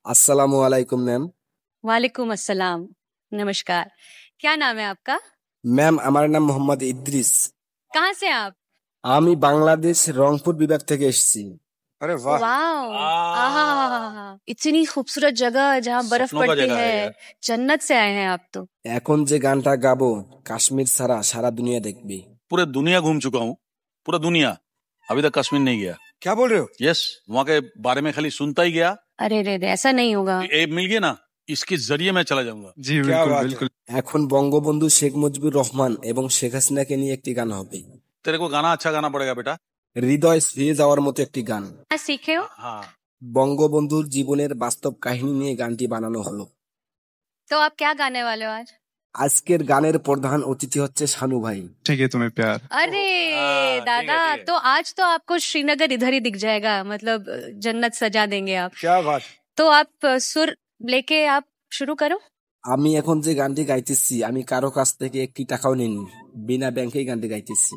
अस्सलामु अलैकुम मैम। वालेकुम अस्सलाम। नमस्कार। क्या नाम है आपका? मैम আমার নাম মোহাম্মদ ইদ্রিস। कहाँ से आप? আমি বাংলাদেশ রংপুর বিভাগ থেকে এসেছি। अरे वाह, वाओ, आहा, इतनी खूबसूरत जगह जहाँ बर्फ सपनों का पड़ती जगह है है। यार। जन्नत से आए हैं आप तो। এখন যে গানটা গাবো কাশ্মীর ছাড়া সারা দুনিয়া দেখবে। पूरे दुनिया घूम चुका हूँ, पूरा दुनिया, अभी तक कश्मीर नहीं गया। क्या बोल रहे हो? यस, वहाँ के बारे में खाली सुनता ही गया। अरे रे रे, ऐसा नहीं होगा। मिल गया ना, इसके जरिए मैं चला जाऊंगा। जी बिल्कुल बिल्कुल। এখন বঙ্গবন্ধু শেখ মুজিবুর রহমান এবং শেখ হাসিনাকে নিয়ে একটি গান হবে। तेरे को गाना अच्छा गाना पड़ेगा बेटा। হৃদয় ছুঁয়ে যাওয়ার মতো একটি গান। सीखे हो? हाँ, বঙ্গবন্ধুর জীবনের বাস্তব কাহিনী নিয়ে গানটি বানানো হলো। तो आप क्या गाने वाले हो आज? আজকের গানের প্রধান অতিথি হচ্ছে শানু ভাই। ठीक है तुम्हें प्यार। अरे ठीक दादा, है, ठीक है। तो आज तो आपको श्रीनगर इधर ही दिख जाएगा, मतलब जन्नत सजा देंगे आप। क्या बात। तो आप सुर लेके आप शुरू करो। আমি এখন যে গানটি গাইতেছি আমি কারো কাছ থেকে একটি টাকাও নিইনি, বিনা ব্যাংকেই গানটি গাইতেছি।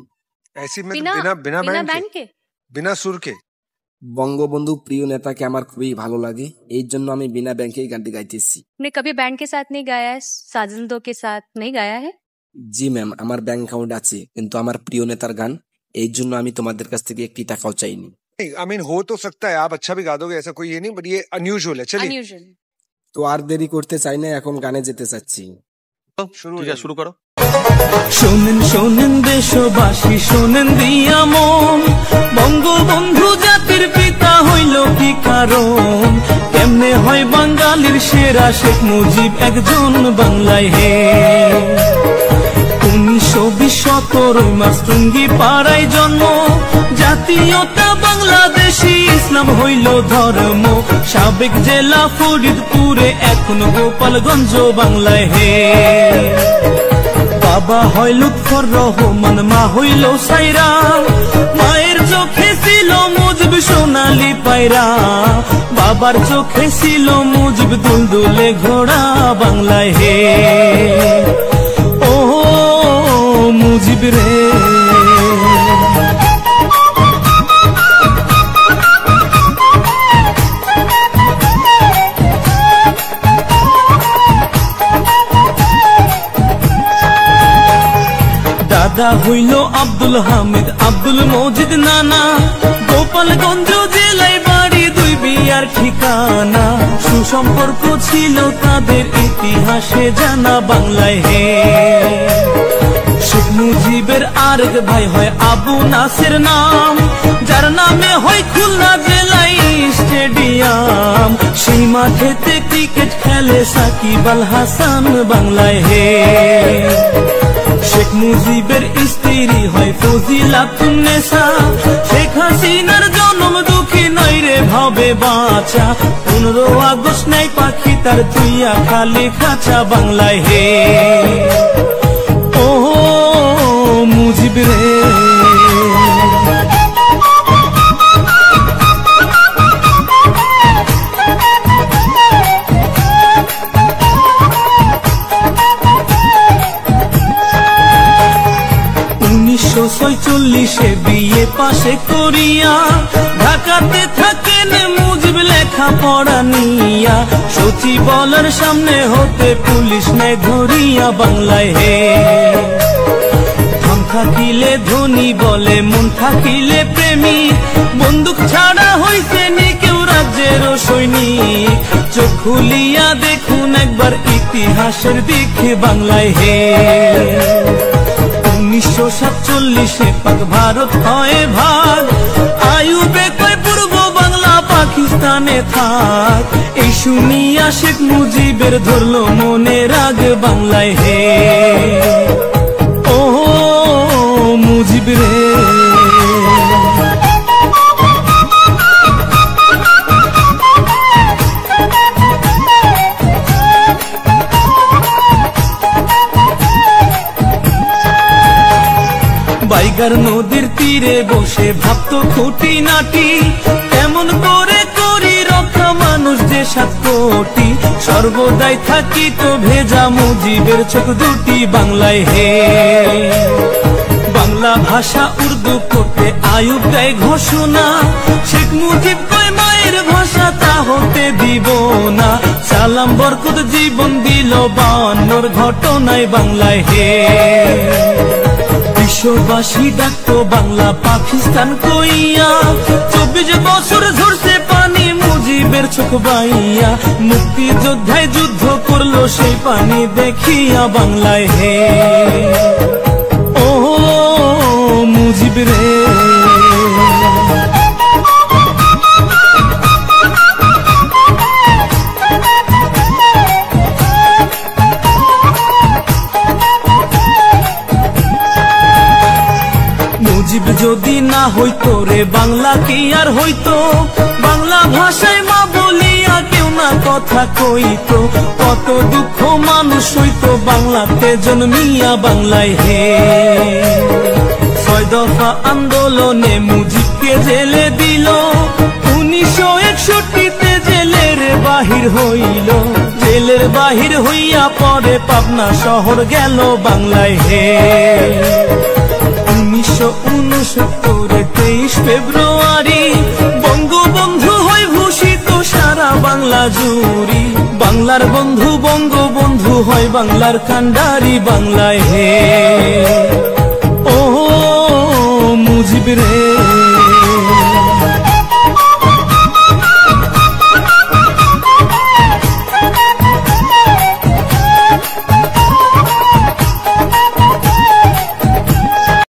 ऐसी में बिना बिना बिना बिना बैंड बैंड के, के? बिना सुर के। বঙ্গবন্ধু প্রিয় নেতাকে আমার খুবই ভালো লাগে, এই জন্য আমি বিনা ব্যাংকেই গানটি গাইতেছি। आपने कभी बैंड के साथ नहीं गाया है, साजिंदों के साथ नहीं गाया है? জি ম্যাম, আমার ব্যাংক অ্যাকাউন্ট আছে, কিন্তু আমার প্রিয় নেতার গান, এই জন্য আমি তোমাদের কাছ থেকে একটি টাকাও চাইনি। नहीं आई मीन हो तो सकता है, आप अच्छा भी गा दोगे, ऐसा कोई ये नहीं, बट ये अनयूजुअल है। चलिए अनयूजुअल। তো আর দেরি করতে চাই না, এখন গানে যেতে চাচ্ছি। शुरू ठीक है, शुरू करो। শোনেন শোনেন দেশবাসী, শোনেন দিয়া মন, বঙ্গবন্ধু জাতির পিতা হইল কি কারণ? কেমনে হয় বাঙালির সেরা শেখ মুজিব একজন বাংলায় হে? 1920 মাসটুঙ্গি পাড়ায় জন্ম, জাতীয়তা বাংলাদেশি, ইসলাম হইল ধর্ম। সাবেক জেলা ফরিদপুরে, এখন গোপালগঞ্জ বাংলায় হে। বাবা হয় লুৎফর রহমান, মা হইল সাইরা, মায়ের চোখে ছিল মুজিব সোনালি পায়রা, বাবার চোখে ছিল মুজিব দুলদুলে ঘোড়া বাংলায় হে। ও মুজিব রে, দাদা হইল আব্দুল হামিদ, আব্দুল মজিদ নানা, গোপালগঞ্জ জেলায় বাড়ি, দুই বিয়ার ঠিকানা। সুসম্পর্ক ছিল তাদের, ইতিহাসে জানা বাংলায় হে। শেখ মুজিবের আরেক ভাই হয় আবু নাসের নাম, যার নামে হয় খুলনা জেলায় স্টেডিয়াম। সেই মাঠেতে ক্রিকেট খেলে সাকিব আল হাসান বাংলায় হে। শেখ মুজিবের স্ত্রী হয় ফজিলাতুন্নেসা, শেখ হাসিনার জন্ম দুঃখী নয় রে ভাবে বাঁচা। 15 আগস্ট নাই পাখি তার তুইয়া খালি খাঁচা বাংলায় হে। ও মুজিব রে, বিয়ে পাশে করিয়া ঢাকাতে থাকেন মুজিব লেখা পড়া নিয়া। সচিবালয়ের সামনে হতে পুলিশ নেয় ধরিয়া বাংলায় হে। ধাম থাকিলে ধনী বলে, মন থাকিলে প্রেমী, বন্দুক ছাড়া হইছে নি কেউ রাজ্যের সৈনিক। চোখ খুলিয়া দেখুন একবার ইতিহাসের দিকে বাংলায় হে। 1947 পাক ভারত হয় ভাগ, আইয়ুবে কয় পূর্ব বাংলা পাকিস্তানে থাক। এই শুনিয়া শেখ মুজিবের ধরল মনে রাগ বাংলায় হে। ও মুজিব রে, বাইগার নদীর তীরে বসে ভাবতো খুঁটিনাটি, কেমন করে করি রক্ষা মানুষ যে 7 কোটি। সর্বদাই থাকিত ভেজা মুজিবের চোখ দুটি বাংলায় হে। বাংলা ভাষা উর্দু করতে আইয়ুব দেয় ঘোষণা, শেখ মুজিব কয় মায়ের ভাষা তা হতে দিব না। সালাম বরকত জীবন দিল 52 ঘটনায় বাংলায় হে। বিশ্ববাসী ডাকতো বাংলা পাকিস্তান কইয়া, 24 বছর ঝরছে পানি মুজিবের চোখ বাইয়া। মুক্তিযোদ্ধায় যুদ্ধ করলো সেই পানি দেখিয়া বাংলায় হে। ও মুজিব রে, মুজিব যদি না হইতো রে বাংলা কি আর হইতো। বাংলা ভাষায় মা বলিয়া কেউ না কথা কইতো। কত দুঃখ মানুষ হইতো বাংলাতে জন্মিয়া বাংলায় হে। 6 দফা আন্দোলনে মুজিবকে জেলে দিল। 1961তে জেলের বাহির হইল। জেলের বাহির হইয়া পরে পাবনা শহর গেল বাংলায় হে। 1969 23 ফেব্রুয়ারি বঙ্গবন্ধু হয় ভূষিত সারা বাংলা জুড়ি। বাংলার বন্ধু বঙ্গবন্ধু হয় বাংলার কান্ডারি বাংলায় হে। ও মুজিব রে।